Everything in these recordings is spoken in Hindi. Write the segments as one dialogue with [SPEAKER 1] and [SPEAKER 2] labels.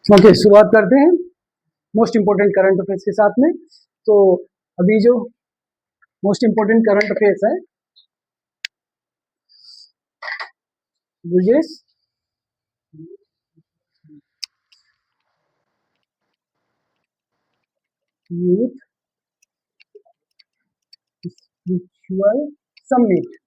[SPEAKER 1] ओके, शुरुआत करते हैं मोस्ट इम्पोर्टेंट करंट अफेयर्स के साथ में। तो अभी जो मोस्ट इम्पोर्टेंट करंट अफेयर्स है ब्रिजेश, यूथ स्पिरिचुअल समिट।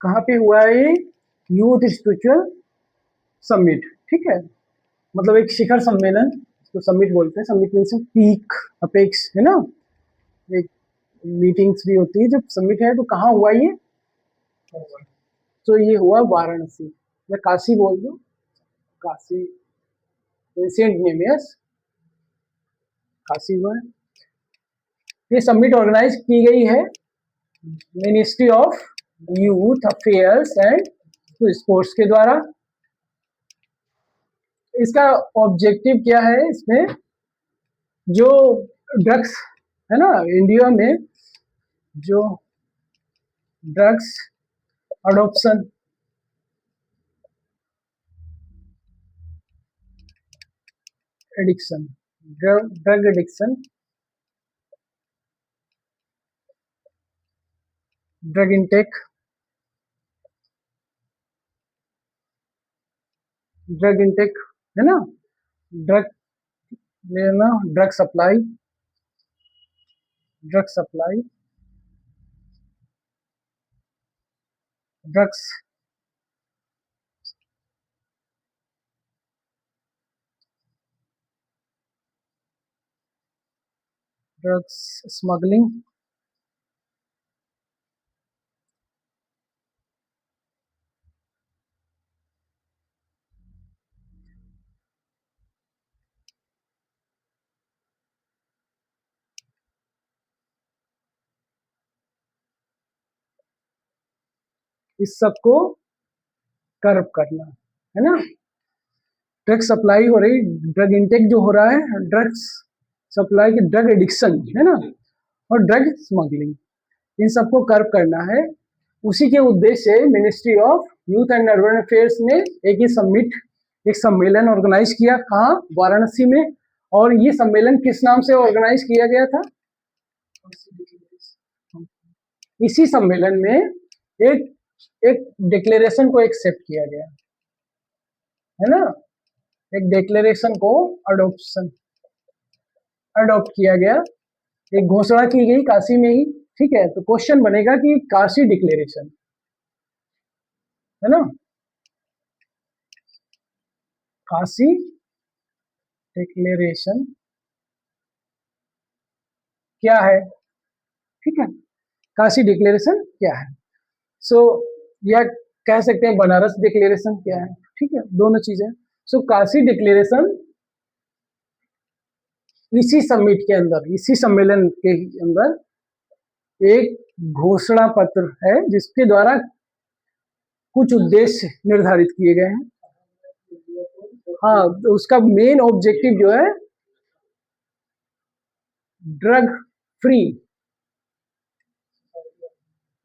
[SPEAKER 1] कहाँ पे हुआ है ये? यूथ स्पिरिचुअल समिट, ठीक है। मतलब एक शिखर सम्मेलन, तो समिट बोलते हैं। समिट मीन्स पीक, अपेक्स, है ना। एक मीटिंग्स भी होती है जब समिट है। तो कहाँ हुआ ये? तो ये हुआ वाराणसी या काशी बोल दो, Kashi ancient name, yes, Kashi हुआ है। ये समिट ऑर्गेनाइज की गई है ministry of youth affairs and sports के द्वारा। इसका ऑब्जेक्टिव क्या है? इसमें जो ड्रग्स है ना इंडिया में, जो drugs adoption, addiction, drug addiction, drug intake, drug intake, है ना, ड्रग लेना, drug supply, drug supply, drugs drugs smuggling, इस सब को कर्व करना, है ना। ड्रग सप्लाई हो रही, ड्रग इनटेक जो हो रहा है, ड्रग्स सप्लाई की, ड्रग एडिक्शन, है ना, और ड्रग स्मगलिंग, इन सबको कर्व करना है। उसी के उद्देश्य से ministry of youth and urban affairs ने एक ही समिट, एक सम्मेलन ऑर्गेनाइज किया। कहाँ? वाराणसी में। और ये सम्मेलन किस नाम से ऑर्गेनाइज किया गया था? इसी सम्मेलन में एक एक डिक्लेरेशन को एक्सेप्ट किया गया, है ना। एक डिक्लेरेशन को अडॉप्शन अडॉप्ट किया गया, एक घोषणा की गई काशी में ही, ठीक है। तो क्वेश्चन बनेगा कि काशी डिक्लेरेशन, है ना, काशी डिक्लेरेशन क्या है, ठीक है। काशी डिक्लेरेशन क्या है? सो या कह सकते हैं बनारस डिक्लेरेशन क्या है, ठीक है, दोनों चीजें। सो काशी डिक्लेरेशन इसी समिट के अंदर, इसी सम्मेलन के अंदर एक घोषणा पत्र है जिसके द्वारा कुछ उद्देश्य निर्धारित किए गए हैं। हाँ, तो उसका मेन ऑब्जेक्टिव जो है drug free,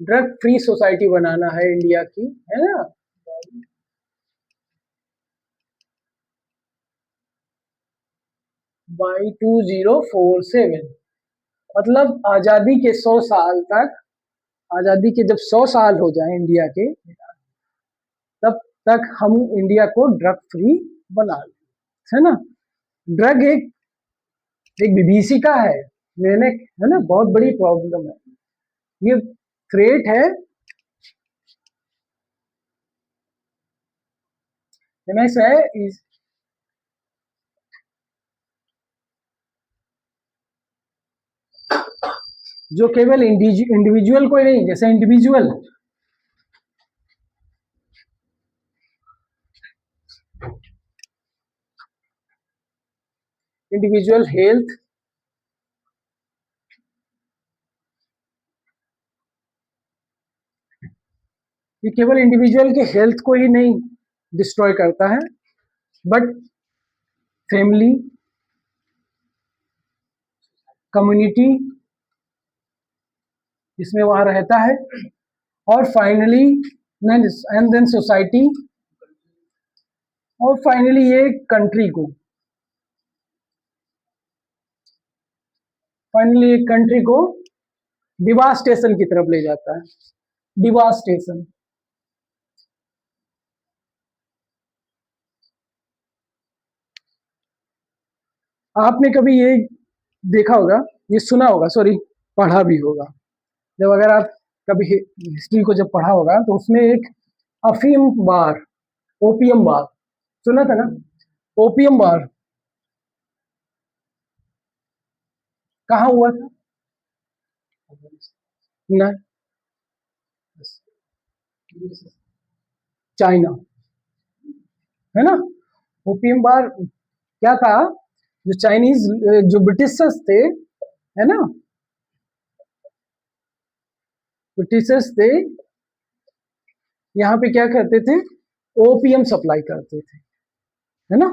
[SPEAKER 1] drug free society बनाना है इंडिया की, है ना। बाई 2047, मतलब आजादी के 100 साल तक, आजादी के जब 100 साल हो जाए इंडिया के, तब तक हम इंडिया को ड्रग फ्री बना लें, है ना। ड्रग एक एक विभीषिका है, मैंने, है ना, बहुत बड़ी प्रॉब्लम है ये, थ्रेट है। है जो केवल इंडिविजुअल को ही नहीं, जैसे इंडिविजुअल इंडिविजुअल हेल्थ, ये केवल इंडिविजुअल के हेल्थ को ही नहीं डिस्ट्रॉय करता है, बट फैमिली, कम्युनिटी जिसमें वहां रहता है, और फाइनली एंड देन सोसाइटी, और फाइनली ये कंट्री को डिवास्टेशन की तरफ ले जाता है। डिवास्टेशन, आपने कभी ये देखा होगा, ये सुना होगा, सॉरी पढ़ा भी होगा, जब अगर आप कभी हिस्ट्री को जब पढ़ा होगा तो उसमें एक अफीम बार, ओपियम बार सुना था ना? ओपियम बार कहाँ हुआ था ना? चाइना, है ना? ओपियम बार क्या था, जो चाइनीज, जो ब्रिटिशर्स थे, है ना, ब्रिटिशर्स थे, यहाँ पे क्या करते थे, ओपियम सप्लाई करते थे, है ना?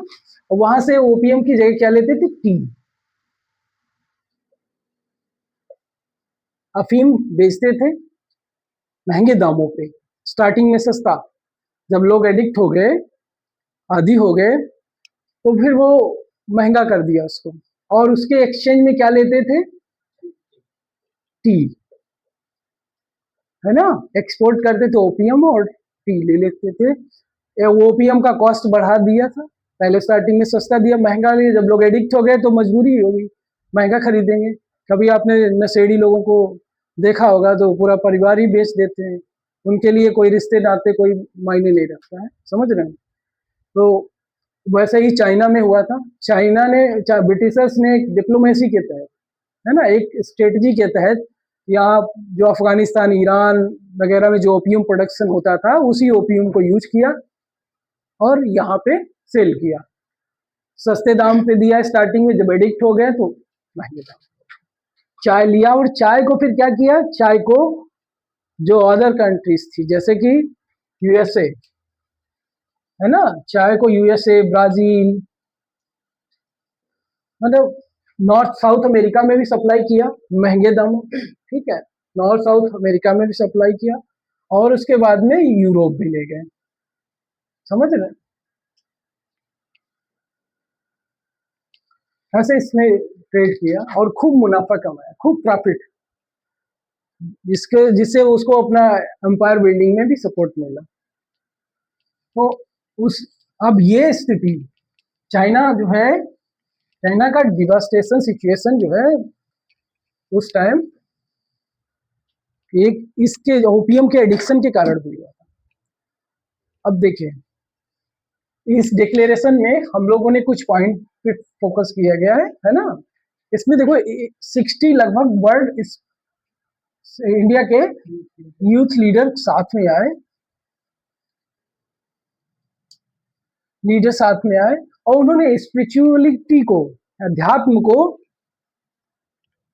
[SPEAKER 1] और वहां से ओपियम की जगह क्या लेते थे, टी, अफीम बेचते थे महंगे दामों पे, स्टार्टिंग में सस्ता, जब लोग एडिक्ट हो गए, आदी हो गए, तो फिर वो महंगा कर दिया उसको, और उसके एक्सचेंज में क्या लेते थे, टी, है ना? एक्सपोर्ट करते थे ओपियम और टी ले लेते थे। ओपियम का कॉस्ट बढ़ा दिया था, पहले स्टार्टिंग में सस्ता दिया, महंगा लिया, जब लोग एडिक्ट हो गए तो मजबूरी हो गई, महंगा खरीदेंगे। कभी आपने नशेड़ी लोगों को देखा होगा तो पूरा परिवार ही बेच देते हैं, उनके लिए कोई रिश्ते नाते कोई मायने नहीं रखता है, समझ रहे हैं? तो वैसे ही चाइना में हुआ था। चाइना ने, ब्रिटिशर्स ने एक डिप्लोमेसी के तहत, है ना, एक स्ट्रेटजी के तहत, यहाँ जो अफगानिस्तान, ईरान वगैरह में जो ओपियम प्रोडक्शन होता था, उसी ओपियम को यूज किया और यहाँ पे सेल किया, सस्ते दाम पे दिया स्टार्टिंग में, जब एडिक्ट हो गए तो महंगे दाम, चाय लिया। और चाय को फिर क्या किया, चाय को जो अदर कंट्रीज थी जैसे कि यूएसए, है ना, चाय को यूएसए, ब्राजील, मतलब नॉर्थ साउथ अमेरिका में भी सप्लाई किया महंगे दामों, ठीक है, नॉर्थ साउथ अमेरिका में भी सप्लाई किया, और उसके बाद में यूरोप भी ले गए, समझ रहे? ऐसे इसने ट्रेड किया और खूब मुनाफा कमाया, खूब प्रॉफिट, जिससे उसको अपना एम्पायर बिल्डिंग में भी सपोर्ट मिला। तो उस अब ये स्थिति, चाइना जो है, चाइना का डिवास्टेशन सिचुएशन जो है उस टाइम एक इसके ओपियम के एडिक्शन के कारण भी हुआ था। अब देखिए, इस डिक्लेरेशन में हम लोगों ने कुछ पॉइंट पे फोकस किया गया है ना? इसमें देखो 60 लगभग वर्ल्ड इंडिया के यूथ लीडर साथ में आए, और उन्होंने स्पिरिचुअलिटी को, अध्यात्म को,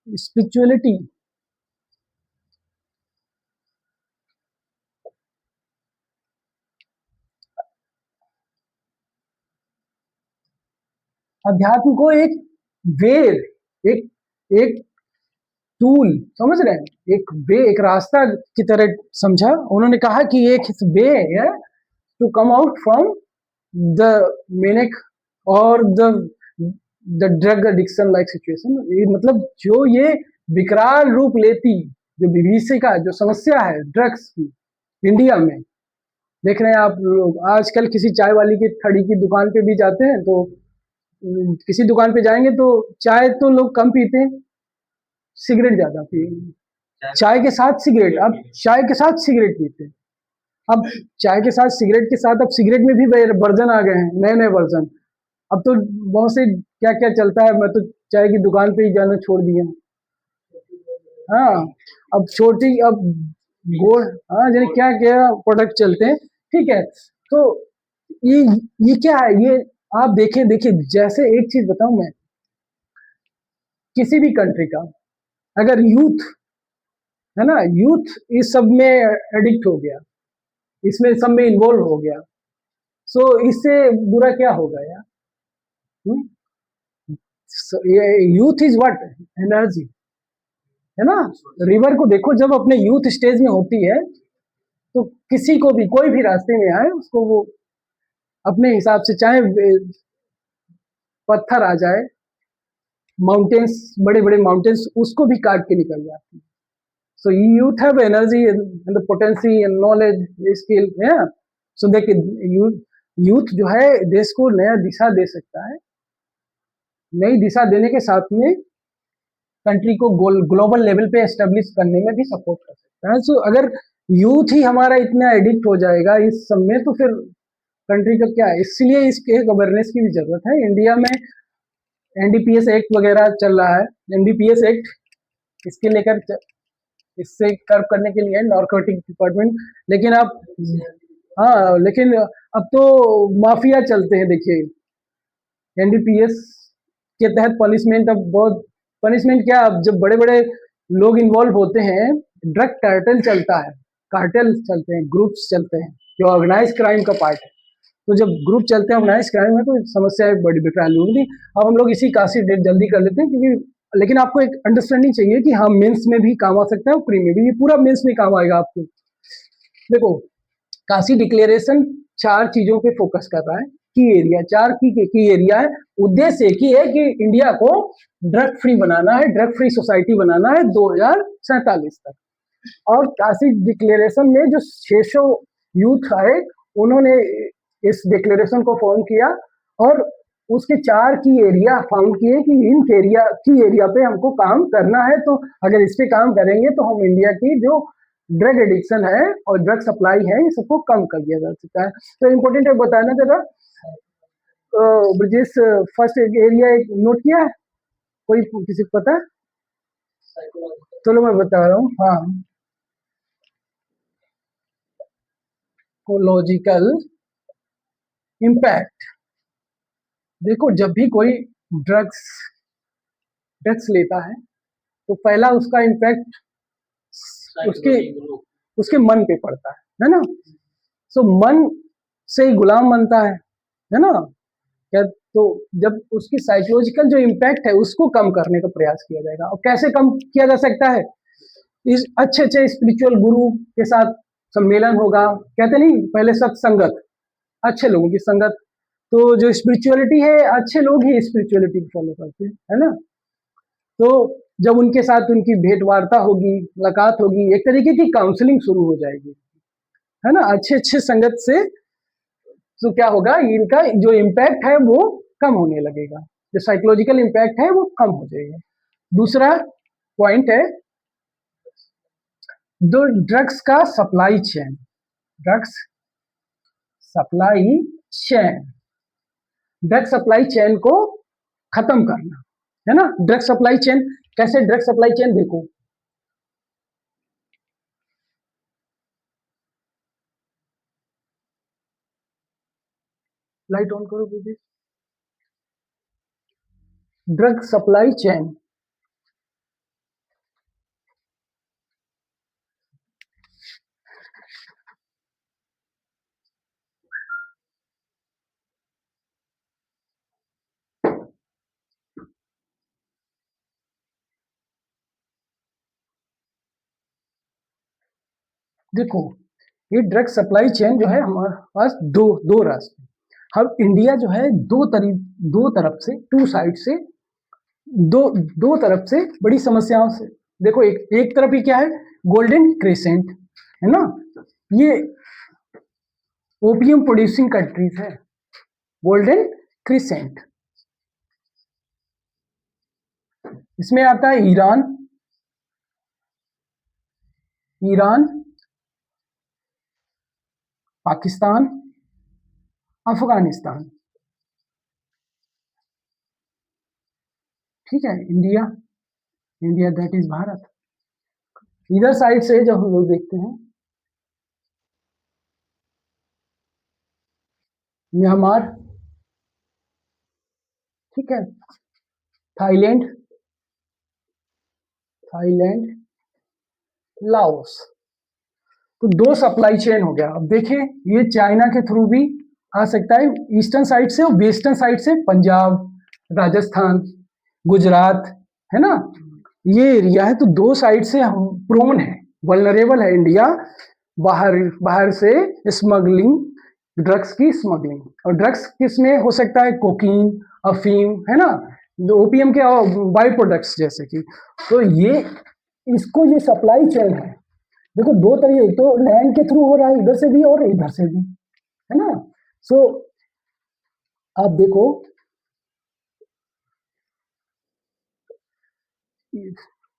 [SPEAKER 1] स्पिरिचुअलिटी, अध्यात्म को एक वेद, एक एक टूल, समझ रहे हैं, एक वे, एक रास्ता की तरह समझा। उन्होंने कहा कि एक वे है to come out from the menace और the drug addiction like situation, मतलब जो ये विकराल रूप लेती, जो विभीषिका, जो समस्या है ड्रग्स की इंडिया में, देख रहे हैं आप लोग आजकल किसी चाय वाली की थड़ी की दुकान पे भी जाते हैं तो किसी दुकान पे जाएंगे तो चाय तो लोग कम पीते हैं, सिगरेट ज्यादा पिएंगे, चाय के साथ सिगरेट, अब चाय के साथ सिगरेट पीते हैं। अब चाय के साथ सिगरेट के साथ, अब सिगरेट में भी वर्जन आ गए हैं, नए नए वर्जन, अब तो बहुत से क्या क्या चलता है, मैं तो चाय की दुकान पे ही जाना छोड़ दिया। हाँ, अब छोटी, अब गोल्ड, हाँ, जाने क्या क्या प्रोडक्ट चलते हैं, ठीक है। तो ये ये क्या है, ये आप देखें, देखिए, जैसे एक चीज बताऊं मैं, किसी भी कंट्री का, अगर यूथ है ना, यूथ इस सब में एडिक्ट हो गया, इसमें सब में इन्वॉल्व हो गया, सो इससे बुरा क्या होगा यार? हम्म? ये यूथ इज व्हाट? एनर्जी, है ना? रिवर को देखो, जब अपने यूथ स्टेज में होती है तो किसी को भी, कोई भी रास्ते में आए उसको वो अपने हिसाब से, चाहे पत्थर आ जाए, माउंटेन्स, बड़े बड़े माउंटेन्स उसको भी काट के निकल जाती है। सो youth have energy and the potency and knowledge, skill, है। सो देखिए, यूथ यूथ जो है देश को नया दिशा दे सकता है, नई दिशा देने के साथ में कंट्री को ग्लोबल लेवल पे एस्टेब्लिश करने में भी सपोर्ट कर सकता है। सो अगर यूथ ही हमारा इतना एडिक्ट हो जाएगा इस सब में, तो फिर कंट्री का क्या है? इसलिए इसके अवेयरनेस की भी जरूरत है। इंडिया में एनडीपीएस एक्ट वगैरह चल रहा है, एनडीपीएस एक्ट इसके लेकर, इससे कर्व करने के लिए नारकोटिक डिपार्टमेंट, लेकिन आप, हाँ लेकिन अब तो माफिया चलते हैं, देखिए एनडीपीएस के तहत पनिशमेंट, अब बहुत पनिशमेंट क्या, अब जब बड़े बड़े लोग इन्वॉल्व होते हैं, ड्रग कार्टेल चलता है, कार्टेल चलते हैं, ग्रुप्स चलते हैं जो ऑर्गेनाइज क्राइम का पार्ट है। तो जब ग्रुप चलते हैं ऑर्गेनाइज क्राइम में, तो समस्याएं बड़ी विकराल होगी। अब हम लोग इसी काशी डेट जल्दी कर लेते हैं, क्योंकि लेकिन आपको एक अंडरस्टैंडिंग चाहिए कि हाँ, मेंस में भी काम आ सकता है और प्री में भी, ये पूरा मेंस में काम आएगा आपको। देखो, काशी डिक्लेरेशन 4 चीजों पे फोकस कर रहा है, की एरिया, 4 की एरिया है। उद्देश्य एक ही है कि इंडिया को ड्रग फ्री बनाना है, ड्रग फ्री सोसाइटी बनाना है 2047 तक। और काशी डिक्लेरेशन में जो 600 यूथ आए, उन्होंने इस डिक्लेरेशन को फॉर्म किया और उसके 4 की एरिया फाउंड किए कि इन एरिया की एरिया पे हमको काम करना है। तो अगर इस पे काम करेंगे तो हम इंडिया की जो ड्रग एडिक्शन है और ड्रग सप्लाई है, ये सबको कम कर दिया जा सकता है। तो इम्पोर्टेंट है, बताना जरा ब्रिजेश, फर्स्ट एरिया एक नोट किया है? कोई किसी को पता है? चलो मैं बता रहा हूँ, हाँ, साइकोलॉजिकल इम्पैक्ट। देखो, जब भी कोई ड्रग्स ड्रग्स लेता है तो पहला उसका इम्पैक्ट उसके उसके मन पे पड़ता है ना? सो मन से ही गुलाम बनता है ना? क्या, तो जब उसकी साइकोलॉजिकल जो इम्पैक्ट है उसको कम करने का प्रयास किया जाएगा। और कैसे कम किया जा सकता है? इस अच्छे अच्छे स्पिरिचुअल गुरु के साथ सम्मेलन होगा, कहते नहीं पहले सत्संगत, अच्छे लोगों की संगत। तो जो स्पिरिचुअलिटी है, अच्छे लोग ही स्पिरिचुअलिटी को फॉलो करते हैं, है ना? तो जब उनके साथ उनकी भेंट वार्ता होगी, मुलाकात होगी, एक तरीके की काउंसलिंग शुरू हो जाएगी, है ना? अच्छे अच्छे संगत से तो क्या होगा, इनका जो इम्पैक्ट है वो कम होने लगेगा, जो साइकोलॉजिकल इम्पैक्ट है वो कम हो जाएगा। दूसरा पॉइंट है, जो ड्रग्स का supply chain, drugs supply chain, drug supply chain को खत्म करना, है ना? ड्रग सप्लाई चेन, कैसे ड्रग सप्लाई चेन? देखो, लाइट ऑन करो दीदी। ड्रग सप्लाई चेन, देखो, ये ड्रग सप्लाई चेन जो है, हमारे पास दो दो रास्ते। हम इंडिया जो है दो तरफ से, टू साइड से, दो दो तरफ से बड़ी समस्याओं से, देखो, एक एक तरफ ही क्या है, गोल्डन क्रेसेंट, है ना? ये ओपियम प्रोड्यूसिंग कंट्रीज है, गोल्डन क्रिसेंट। इसमें आता है ईरान, ईरान, पाकिस्तान, अफगानिस्तान, ठीक है, India, India that is Bharat. इधर साइड से जब हम लोग देखते हैं, म्यांमार, ठीक है, थाईलैंड, थाईलैंड, लाओस। तो 2 सप्लाई चेन हो गया। अब देखिए ये चाइना के थ्रू भी आ सकता है, ईस्टर्न साइड से और वेस्टर्न साइड से पंजाब, राजस्थान, गुजरात, है ना, ये एरिया है। तो 2 साइड से हम प्रोन है, वल्नरेबल है इंडिया बाहर बाहर से स्मगलिंग, ड्रग्स की स्मगलिंग। और ड्रग्स किस में हो सकता है, कोकीन, अफीम, है ना, ओपीएम के बाई प्रोडक्ट्स जैसे कि। तो ये इसको ये सप्लाई चेन है। देखो 2 तरीके, एक तो लैंड के थ्रू हो रहा है इधर से भी और इधर से भी, है ना। सो आप देखो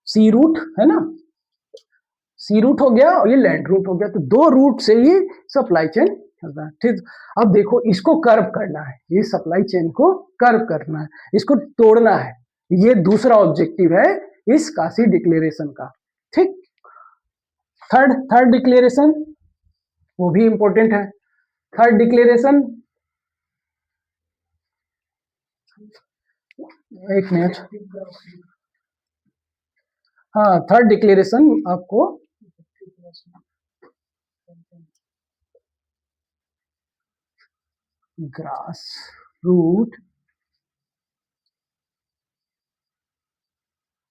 [SPEAKER 1] सी रूट, है ना, सी रूट हो गया और ये लैंड रूट हो गया। तो 2 रूट से ये सप्लाई चेन चलता है। ठीक, अब देखो इसको कर्व करना है, ये सप्लाई चेन को कर्व करना है, इसको तोड़ना है। ये दूसरा ऑब्जेक्टिव है इस काशी डिक्लेरेशन का। ठीक, थर्ड डिक्लेरेशन वो भी इंपॉर्टेंट है। थर्ड डिक्लेरेशन, एक मिनट, हाँ, थर्ड डिक्लेरेशन आपको ग्रास रूट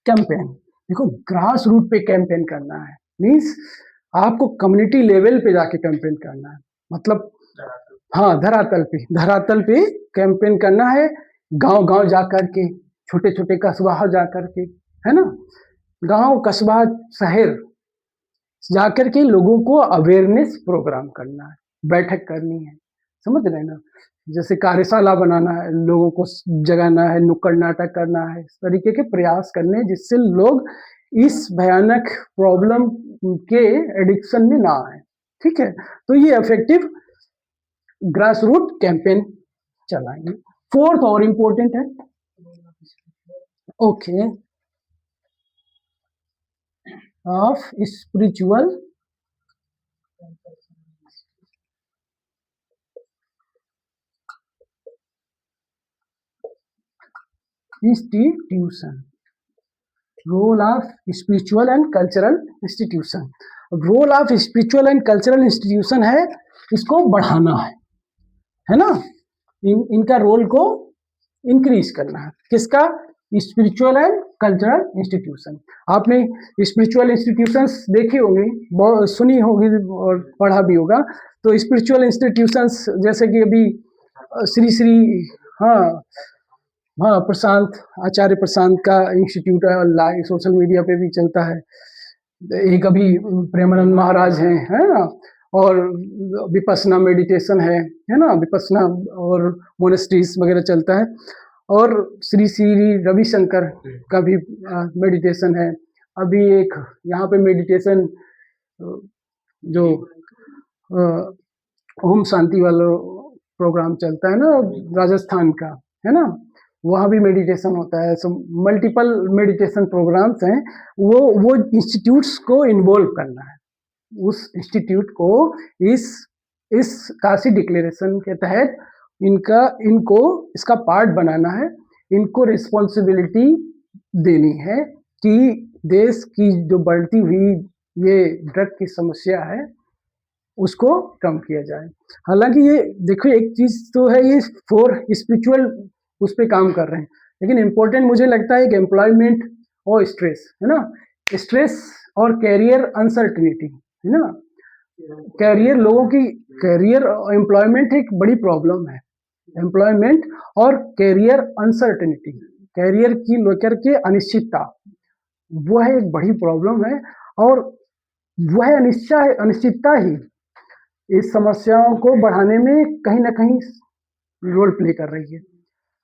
[SPEAKER 1] कैंपेन। देखो ग्रास रूट पे कैंपेन करना है, मीन्स आपको कम्युनिटी लेवल पे जाके कैंपेन करना है। मतलब हाँ, धरातल पे कैंपेन करना है, गांव गांव जाकर के, छोटे छोटे कस्बा जाकर के, है ना, गांव कस्बा शहर जाकर के लोगों को अवेयरनेस प्रोग्राम करना है, बैठक करनी है, समझ रहे हैं ना। जैसे कार्यशाला बनाना है, लोगों को जगाना है, नुक्कड़ नाटक करना है, इस तरीके के प्रयास करने हैं जिससे लोग इस भयानक प्रॉब्लम के एडिक्शन में ना आए। ठीक है, तो ये इफेक्टिव ग्रास रूट कैंपेन चलाएंगे। फोर्थ और इम्पोर्टेंट है, okay, of spiritual institution, role of spiritual and cultural institution. Role of spiritual and cultural institution है, इसको बढ़ाना है ना, इनका रोल को इंक्रीज करना है। किसका, स्पिरिचुअल एंड कल्चरल इंस्टीट्यूशन। आपने स्पिरिचुअल इंस्टीट्यूशंस देखी होंगी, सुनी होगी और पढ़ा भी होगा। तो स्पिरिचुअल इंस्टीट्यूशंस जैसे कि अभी श्री श्री, हाँ हाँ, प्रशांत, आचार्य प्रशांत का इंस्टीट्यूट है, लाइव सोशल मीडिया पे भी चलता है। एक अभी प्रेमानंद महाराज हैं, है ना, और विपस्सना मेडिटेशन है ना, विपस्सना और मोनेस्ट्रीज वगैरह चलता है। और श्री श्री रविशंकर का भी मेडिटेशन है। अभी एक यहाँ पे मेडिटेशन जो ओम शांति वाला प्रोग्राम चलता है ना, राजस्थान का, है ना, वहाँ भी मेडिटेशन होता है। सो मल्टीपल मेडिटेशन प्रोग्राम्स हैं, वो इंस्टीट्यूट्स को इन्वॉल्व करना है, उस इंस्टीट्यूट को इस काशी डिक्लेरेशन के तहत इनको इसका पार्ट बनाना है, इनको रिस्पॉन्सिबिलिटी देनी है कि देश की जो बढ़ती हुई ये ड्रग की समस्या है उसको कम किया जाए। हालांकि ये देखो एक चीज तो है, ये 4 स्पिरिचुअल उस पर काम कर रहे हैं, लेकिन इम्पोर्टेंट मुझे लगता है कि एम्प्लॉयमेंट और स्ट्रेस, है ना, स्ट्रेस और कैरियर अनसर्टिनिटी, है ना, कैरियर, लोगों की कैरियर, एम्प्लॉयमेंट एक बड़ी प्रॉब्लम है। एम्प्लॉयमेंट और कैरियर अनसर्टिनिटी, कैरियर की लेकर के अनिश्चितता, वो है एक बड़ी प्रॉब्लम है। और वह अनिश्चितता ही इस समस्याओं को बढ़ाने में कहीं ना कहीं रोल प्ले कर रही है।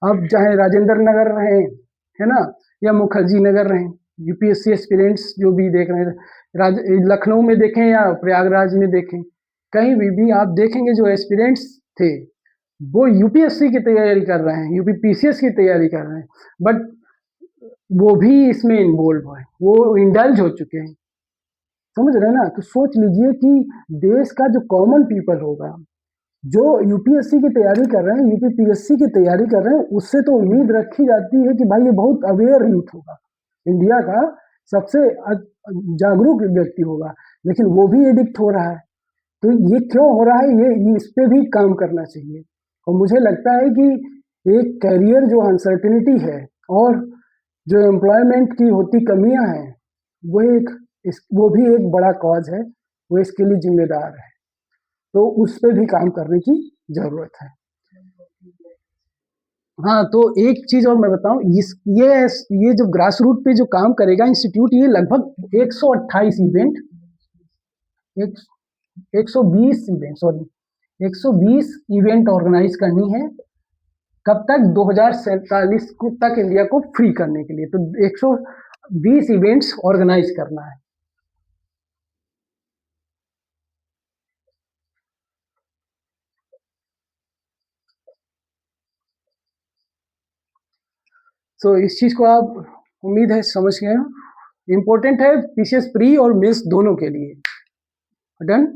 [SPEAKER 1] अब चाहे राजेंद्र नगर रहे, है ना, या मुखर्जी नगर रहे, यूपीएससी एस्पिरेंट्स जो भी देख रहे हैं, लखनऊ में देखें या प्रयागराज में देखें, कहीं भी आप देखेंगे जो एस्पिरेंट्स थे वो यूपीएससी की तैयारी कर रहे हैं, यूपी पीसीएस की तैयारी कर रहे हैं, बट वो भी इसमें इन्वॉल्व है, वो इंडल्ज हो चुके हैं, समझ रहे हैं ना। तो सोच लीजिए कि देश का जो कॉमन पीपल होगा, जो यूपीएससी की तैयारी कर रहे हैं, यूपीपीएससी की तैयारी कर रहे हैं, उससे तो उम्मीद रखी जाती है कि भाई ये बहुत अवेयर यूथ होगा इंडिया का, सबसे जागरूक व्यक्ति होगा, लेकिन वो भी एडिक्ट हो रहा है। तो ये क्यों हो रहा है, ये इस पे भी काम करना चाहिए। और मुझे लगता है कि एक करियर जो अनसर्टेनिटी है और जो एम्प्लॉयमेंट की होती कमियां हैं, वो भी एक बड़ा कॉज है, वो इसके लिए जिम्मेदार है। तो उस पे भी काम करने की जरूरत है। हाँ, तो एक चीज और मैं बताऊं, ये जो ग्रास रूट पे जो काम करेगा इंस्टीट्यूट, ये लगभग 128 इवेंट, एक 120 इवेंट, सॉरी 120 इवेंट ऑर्गेनाइज करनी है। कब तक? 2047 को तक इंडिया को फ्री करने के लिए। तो 120 इवेंट्स ऑर्गेनाइज करना है। तो इस चीज को आप, उम्मीद है, समझ गए हो। इम्पोर्टेंट है पीसीएस प्री और मेंस दोनों के लिए। डन।